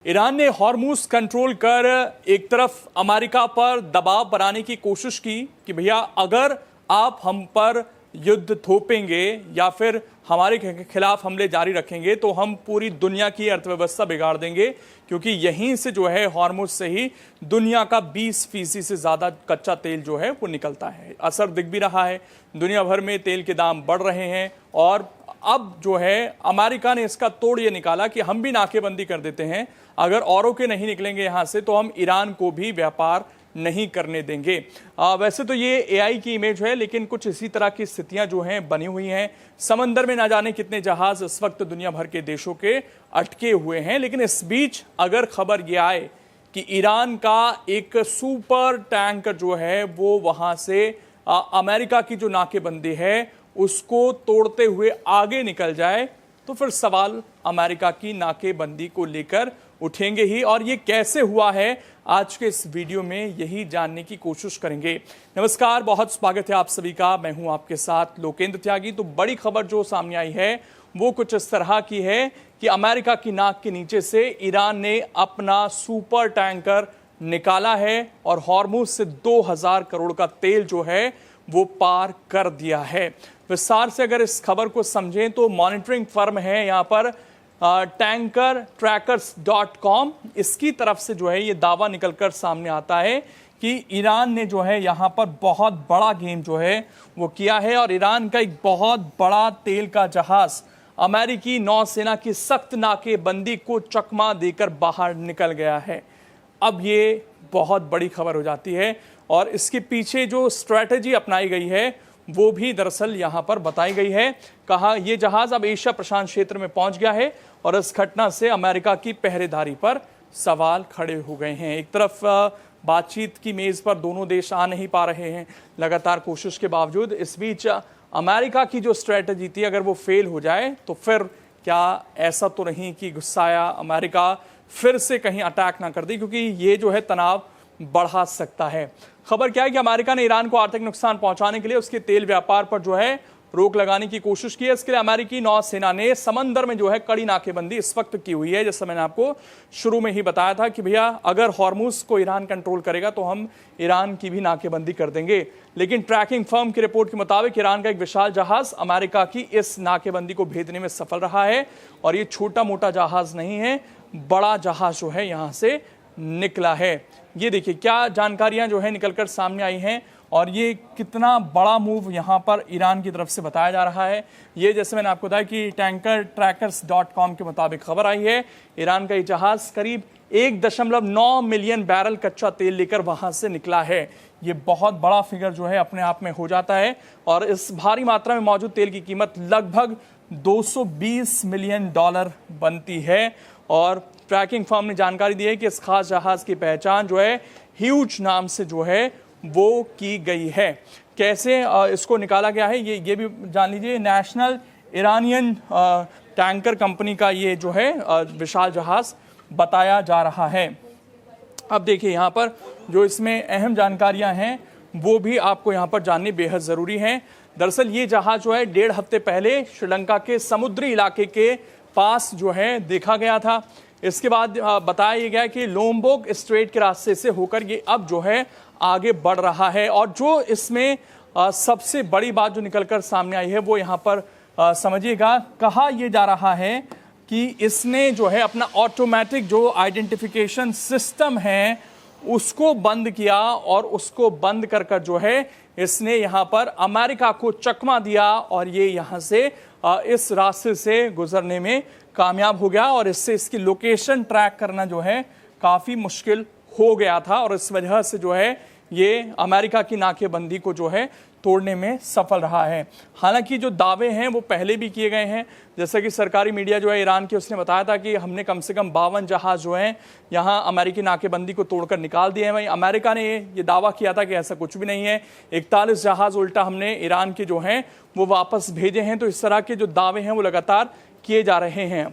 Iran ने Hormuz control कर एक तरफ अमेरिका पर दबाव बनाने की कोशिश की कि भैया अगर आप हम पर युद्ध थोपेंगे या फिर हमारे खिलाफ हमले जारी रखेंगे तो हम पूरी दुनिया की अर्थव्यवस्था बिगाड़ देंगे, क्योंकि यहीं से जो है हॉर्मुज से ही दुनिया का 20% से ज़्यादा कच्चा तेल जो है वो निकलता है। असर दिख भी रहा है, दुनिया भर में तेल के दाम बढ़ रहे हैं और अब जो है अमेरिका ने इसका तोड़ ये निकाला कि हम भी नाकेबंदी कर देते हैं, अगर औरों के नहीं निकलेंगे यहां से तो हम ईरान को भी व्यापार नहीं करने देंगे। वैसे तो ये एआई की इमेज है, लेकिन कुछ इसी तरह की स्थितियां जो हैं बनी हुई हैं। समंदर में ना जाने कितने जहाज इस वक्त दुनिया भर के देशों के अटके हुए हैं, लेकिन इस बीच अगर खबर ये आए कि ईरान का एक सुपर टैंकर जो है वो वहां से अमेरिका की जो नाकेबंदी है उसको तोड़ते हुए आगे निकल जाए, तो फिर सवाल अमेरिका की नाकेबंदी को लेकर उठेंगे ही। और ये कैसे हुआ है, आज के इस वीडियो में यही जानने की कोशिश करेंगे। नमस्कार, बहुत स्वागत है आप सभी का। मैं हूं आपके साथ लोकेंद्र त्यागी। तो बड़ी खबर जो सामने आई है वो कुछ इस तरह की है कि अमेरिका की नाक के नीचे से ईरान ने अपना सुपर टैंकर निकाला है और हॉर्मुज से 2000 करोड़ का तेल जो है वो पार कर दिया है। विस्तार से अगर इस खबर को समझें तो मॉनिटरिंग फर्म है यहाँ पर tankertrackers.com, इसकी तरफ से जो है ये दावा निकलकर सामने आता है कि ईरान ने जो है यहाँ पर बहुत बड़ा गेम जो है वो किया है और ईरान का एक बहुत बड़ा तेल का जहाज अमेरिकी नौसेना की सख्त नाकेबंदी को चकमा देकर बाहर निकल गया है। अब ये बहुत बड़ी खबर हो जाती है और इसके पीछे जो स्ट्रैटेजी अपनाई गई है वो भी दरअसल यहाँ पर बताई गई है। कहा यह जहाज अब एशिया प्रशांत क्षेत्र में पहुंच गया है और इस घटना से अमेरिका की पहरेदारी पर सवाल खड़े हो गए हैं। एक तरफ बातचीत की मेज पर दोनों देश आ नहीं पा रहे हैं लगातार कोशिश के बावजूद। इस बीच अमेरिका की जो स्ट्रैटेजी थी अगर वो फेल हो जाए तो फिर क्या ऐसा तो नहीं कि गुस्साया अमेरिका फिर से कहीं अटैक ना कर दे, क्योंकि ये जो है तनाव बढ़ा सकता है। खबर क्या है कि अमेरिका ने ईरान को आर्थिक नुकसान पहुंचाने के लिए उसके तेल व्यापार पर जो है रोक लगाने की कोशिश की है। इसके लिए अमेरिकी नौसेना ने समंदर में जो है कड़ी नाकेबंदी इस वक्त की हुई है। जैसे मैंने आपको शुरू में ही बताया था कि भैया अगर हॉर्मुज को ईरान कंट्रोल करेगा तो हम ईरान की भी नाकेबंदी कर देंगे। लेकिन ट्रैकिंग फर्म की रिपोर्ट के मुताबिक ईरान का एक विशाल जहाज अमेरिका की इस नाकेबंदी को भेदने में सफल रहा है और ये छोटा मोटा जहाज नहीं है, बड़ा जहाज जो है यहाँ से निकला है। ये देखिए क्या जानकारियां जो है निकलकर सामने आई हैं और ये कितना बड़ा मूव यहाँ पर ईरान की तरफ से बताया जा रहा है। ये जैसे मैंने आपको बताया कि tankertrackers.com के मुताबिक खबर आई है, ईरान का ये जहाज करीब 1.9 मिलियन बैरल कच्चा तेल लेकर वहां से निकला है। ये बहुत बड़ा फिगर जो है अपने आप में हो जाता है और इस भारी मात्रा में मौजूद तेल की कीमत लगभग $220 मिलियन बनती है। और ट्रैकिंग फर्म ने जानकारी दी है कि इस खास जहाज की पहचान जो है ह्यूज नाम से जो है वो की गई है। कैसे इसको निकाला गया है ये भी जान लीजिए। नेशनल ईरानियन टैंकर कंपनी का ये जो है विशाल जहाज बताया जा रहा है। अब देखिए यहाँ पर जो इसमें अहम जानकारियां हैं वो भी आपको यहाँ पर जाननी बेहद ज़रूरी हैं। दरअसल ये जहाज जो है 1.5 हफ्ते पहले श्रीलंका के समुद्री इलाके के पास जो है देखा गया था। इसके बाद बताया गया कि लोम्बोक स्ट्रेट के रास्ते से होकर ये अब जो है आगे बढ़ रहा है। और जो इसमें सबसे बड़ी बात जो निकलकर सामने आई है वो यहाँ पर समझिएगा, कहा यह जा रहा है कि इसने जो है अपना ऑटोमेटिक जो आइडेंटिफिकेशन सिस्टम है उसको बंद किया और उसको बंद कर जो है इसने यहाँ पर अमेरिका को चकमा दिया और ये यहाँ से इस रास्ते से गुजरने में कामयाब हो गया और इससे इसकी लोकेशन ट्रैक करना जो है काफ़ी मुश्किल हो गया था और इस वजह से जो है ये अमेरिका की नाकेबंदी को जो है तोड़ने में सफल रहा है। हालांकि जो दावे हैं वो पहले भी किए गए हैं, जैसे कि सरकारी मीडिया जो है ईरान की उसने बताया था कि हमने कम से कम 52 जहाज जो हैं यहाँ अमेरिकी नाकेबंदी को तोड़कर निकाल दिए हैं। वहीं अमेरिका ने ये दावा किया था कि ऐसा कुछ भी नहीं है, 41 जहाज उल्टा हमने ईरान के जो हैं वो वापस भेजे हैं। तो इस तरह के जो दावे हैं वो लगातार किए जा रहे हैं।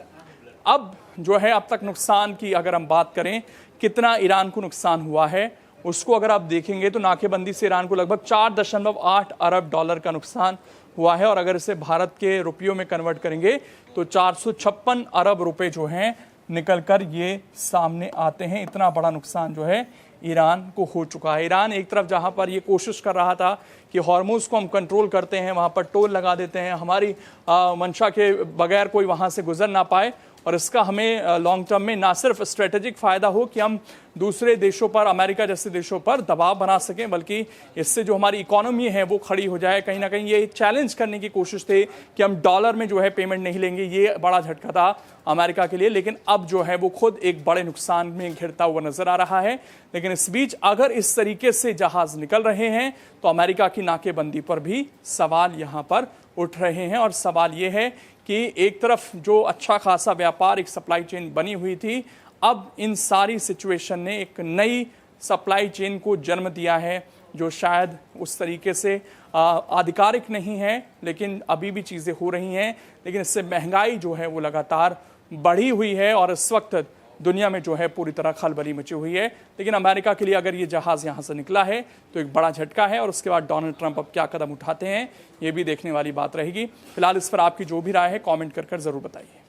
अब जो है अब तक नुकसान की अगर हम बात करें कितना ईरान को नुकसान हुआ है उसको अगर आप देखेंगे तो नाकेबंदी से ईरान को लगभग 4.8 अरब डॉलर का नुकसान हुआ है और अगर इसे भारत के रुपयों में कन्वर्ट करेंगे तो 456 अरब रुपए जो हैं निकलकर ये सामने आते हैं। इतना बड़ा नुकसान जो है ईरान को हो चुका है। ईरान एक तरफ जहां पर ये कोशिश कर रहा था कि हॉर्मुज को हम कंट्रोल करते हैं, वहां पर टोल लगा देते हैं, हमारी मंशा के बगैर कोई वहां से गुजर ना पाए, और इसका हमें लॉन्ग टर्म में ना सिर्फ स्ट्रेटेजिक फायदा हो कि हम दूसरे देशों पर, अमेरिका जैसे देशों पर दबाव बना सकें, बल्कि इससे जो हमारी इकोनॉमी है वो खड़ी हो जाए। कहीं ना कहीं ये चैलेंज करने की कोशिश थी कि हम डॉलर में जो है पेमेंट नहीं लेंगे। ये बड़ा झटका था अमेरिका के लिए, लेकिन अब जो है वो खुद एक बड़े नुकसान में घिरता हुआ नजर आ रहा है। लेकिन इस बीच अगर इस तरीके से जहाज निकल रहे हैं तो अमेरिका की नाकेबंदी पर भी सवाल यहां पर उठ रहे हैं। और सवाल ये है कि एक तरफ जो अच्छा खासा व्यापार, एक सप्लाई चेन बनी हुई थी, अब इन सारी सिचुएशन ने एक नई सप्लाई चेन को जन्म दिया है, जो शायद उस तरीके से आधिकारिक नहीं है, लेकिन अभी भी चीज़ें हो रही हैं। लेकिन इससे महंगाई जो है वो लगातार बढ़ी हुई है और इस वक्त दुनिया में जो है पूरी तरह खलबली मची हुई है। लेकिन अमेरिका के लिए अगर ये जहाज़ यहाँ से निकला है तो एक बड़ा झटका है, और उसके बाद डोनाल्ड ट्रंप अब क्या कदम उठाते हैं ये भी देखने वाली बात रहेगी। फिलहाल इस पर आपकी जो भी राय है कमेंट कर जरूर बताइए।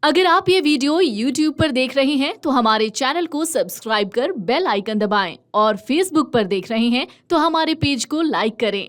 अगर आप ये वीडियो YouTube पर देख रहे हैं तो हमारे चैनल को सब्सक्राइब कर बेल आइकन दबाएं, और Facebook पर देख रहे हैं तो हमारे पेज को लाइक करें।